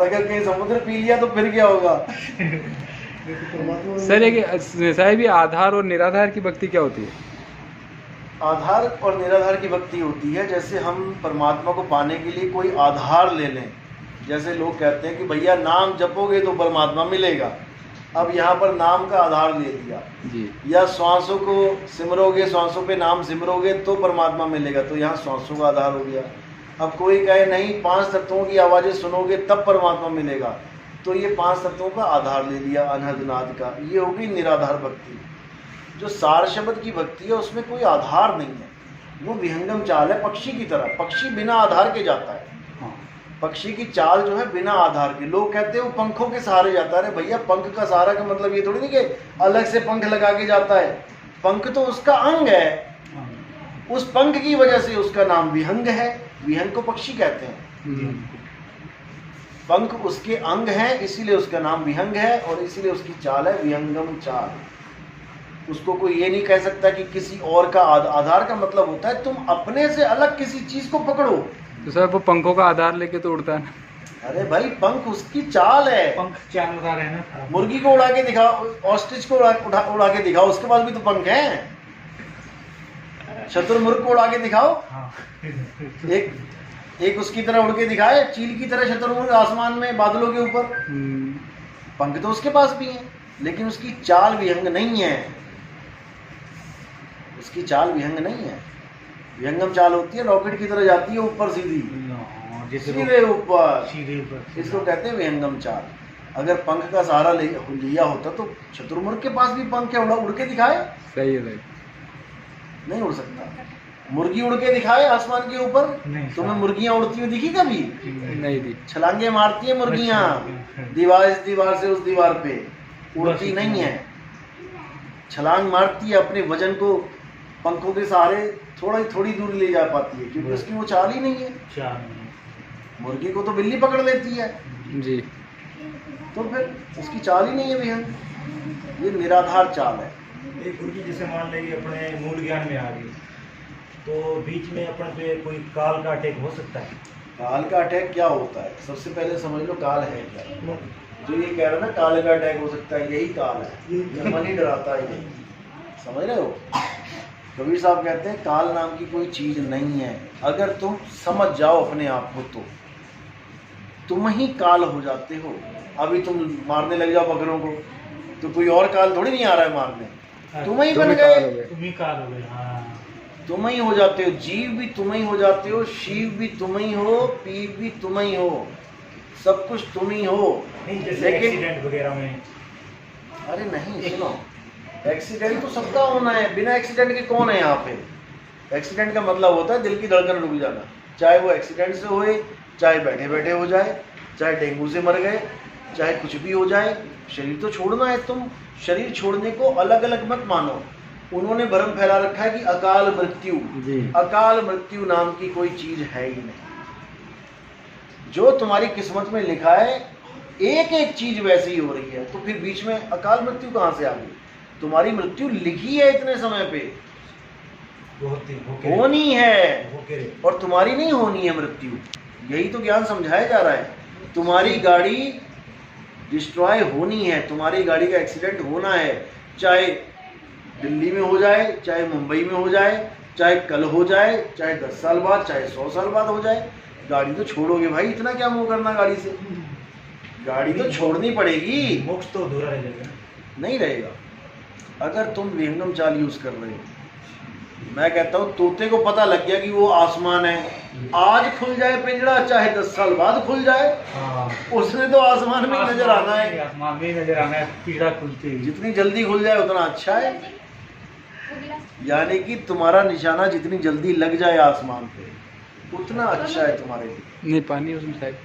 अगर कहीं समुद्र पी लिया तो फिर क्या होगा? सर एक साहब ये आधार और निराधार की भक्ति क्या होती है? आधार और निराधार की भक्ति होती है जैसे हम परमात्मा को पाने के लिए कोई आधार ले लें। जैसे लोग कहते हैं कि भैया नाम जपोगे तो परमात्मा मिलेगा। अब यहाँ पर नाम का आधार ले लिया जी। या श्वासों को सिमरोगे, श्वासों पे नाम सिमरोगे तो परमात्मा मिलेगा, तो यहाँ श्वासों का आधार हो गया। अब कोई कहे नहीं 5 तत्वों की आवाज़ें सुनोगे तब परमात्मा मिलेगा, तो ये 5 तत्वों का आधार ले लिया अनहदनाद का, ये होगी निराधार भक्ति। जो सार शब्द की भक्ति है उसमें कोई आधार नहीं है, वो विहंगम चाल है पक्षी की तरह। पक्षी बिना आधार के जाता है, पक्षी की चाल जो है बिना आधार के। लोग कहते हैं वो पंखों के सहारे जाता है। अरे भैया पंख का सहारा का मतलब ये थोड़ी नहीं कि अलग से पंख लगा के जाता है। पंख तो उसका अंग है, उस पंख की वजह से उसका नाम विहंग है। विहंग को पक्षी कहते हैं, पंख उसके अंग हैं इसीलिए उसका नाम विहंग है और इसीलिए उसकी चाल है विहंगम चाल। उसको कोई ये नहीं कह सकता कि किसी और का आधार का मतलब होता है तुम अपने से अलग किसी चीज को पकड़ो। तो सर वो पंखों का आधार लेके तो उड़ता है। अरे भाई पंख उसकी चाल है, पंख चालदार है ना। मुर्गी को उड़ा के दिखाओ, ऑस्ट्रिच को उड़ा के दिखाओ, उसके पास भी तो पंख हैं। शतुरमुर्ग को उड़ा के दिखाओ, एक उसकी तरह उड़ के दिखाए, चील की तरह शतुरमुर्ग आसमान में बादलों के ऊपर, पंख तो उसके पास भी हैं, लेकिन उसकी चाल विहंग नहीं है। उसकी चाल विहंग नहीं है, विहंगम चाल होती है, रॉकेट की तरह जाती है ऊपर सीधी, सीधे ऊपर। इसको कहते हैं विहंगम चाल। अगर पंख का सहारा लिया होता तो शतुरमुर्ग के पास भी पंख है, उड़ के दिखाए। सही है भाई, नहीं उड़ सकता। मुर्गी उड़ के दिखाए आसमान के ऊपर, तुम्हें मुर्गियां उड़ती हुई दिखी कभी? नहीं दी। छलांगे मारती है मुर्गियां, दीवार इस दीवार से उस दीवार पे, उड़ती नहीं है। छलांग मारती है, अपने वजन को पंखों के सहारे थोड़ी दूर ले जा पाती है, क्योंकि उसकी वो चाल ही नहीं है। मुर्गी को तो बिल्ली पकड़ लेती है जी, तो फिर उसकी चाल ही नहीं है विहंग। ये निराधार चाल है। एक मुर्गी जैसे मान लेंगे अपने मूल ज्ञान में आ गई, तो बीच में अपन पे कोई काल का अटैक हो सकता है। काल का अटैक क्या होता है? सबसे पहले समझ लो काल है क्या। जो ये कह रहे ना काल का अटैक हो सकता है, यही काल है, ये मन ही डराता है। यही समझ रहे हो? कबीर साहब कहते हैं काल नाम की कोई चीज नहीं है। अगर तुम समझ जाओ अपने आप को तो तुम ही काल हो जाते हो। अभी तुम मारने लग जाओ बकरों को तो कोई और काल थोड़ी नहीं आ रहा है मारने, तुम ही बन गए, तुम ही काल हो गए। तुम ही हो जाते हो। जीव भी तुम ही हो जाते हो, शिव भी तुम ही हो, पीर भी तुम ही हो, सब कुछ तुम ही हो। जैसे एक्सीडेंट वगैरह में, अरे नहीं सुनो, एक्सीडेंट तो सबका होना है, बिना एक्सीडेंट के कौन है यहाँ पे? एक्सीडेंट का मतलब होता है दिल की धड़कन रुक जाना, चाहे वो एक्सीडेंट से होए, चाहे बैठे बैठे हो जाए, चाहे डेंगू से मर गए, चाहे कुछ भी हो जाए, शरीर तो छोड़ना है। तुम शरीर छोड़ने को अलग अलग मत मानो। उन्होंने भ्रम फैला रखा है कि अकाल मृत्यु, अकाल मृत्यु नाम की कोई चीज है ही नहीं। जो तुम्हारी किस्मत में लिखा है एक एक चीज वैसी ही हो रही है, तो फिर बीच में अकाल मृत्यु कहाँ से आ गई? तुम्हारी मृत्यु लिखी है इतने समय पे, होनी है, और तुम्हारी नहीं होनी है मृत्यु। यही तो ज्ञान समझाया जा रहा है। तुम्हारी गाड़ी डिस्ट्रॉय होनी है, तुम्हारी गाड़ी का एक्सीडेंट होना है, चाहे दिल्ली में हो जाए, चाहे मुंबई में हो जाए, चाहे कल हो जाए, चाहे 10 साल बाद, चाहे 100 साल बाद हो जाए। गाड़ी तो छोड़ोगे भाई, इतना क्या मोह करना गाड़ी से? गाड़ी तो छोड़नी पड़ेगी, मोक्ष तो अधूरा रह जाएगा। नहीं रहेगा अगर तुम विहंगम चाल यूज कर रहे हो। मैं कहता हूँ तोते को पता लग गया कि वो आसमान है, आज खुल जाए पिंजरा चाहे 10 साल बाद खुल जाए, उसने तो आसमान में ही नजर आना है। आसमान में नजर आना है, पिंजरा खुलते ही जितनी जल्दी खुल जाए उतना अच्छा है। यानी कि तुम्हारा निशाना जितनी जल्दी लग जाए आसमान पे उतना अच्छा है तुम्हारे लिए। नहीं पानी उसमें शायद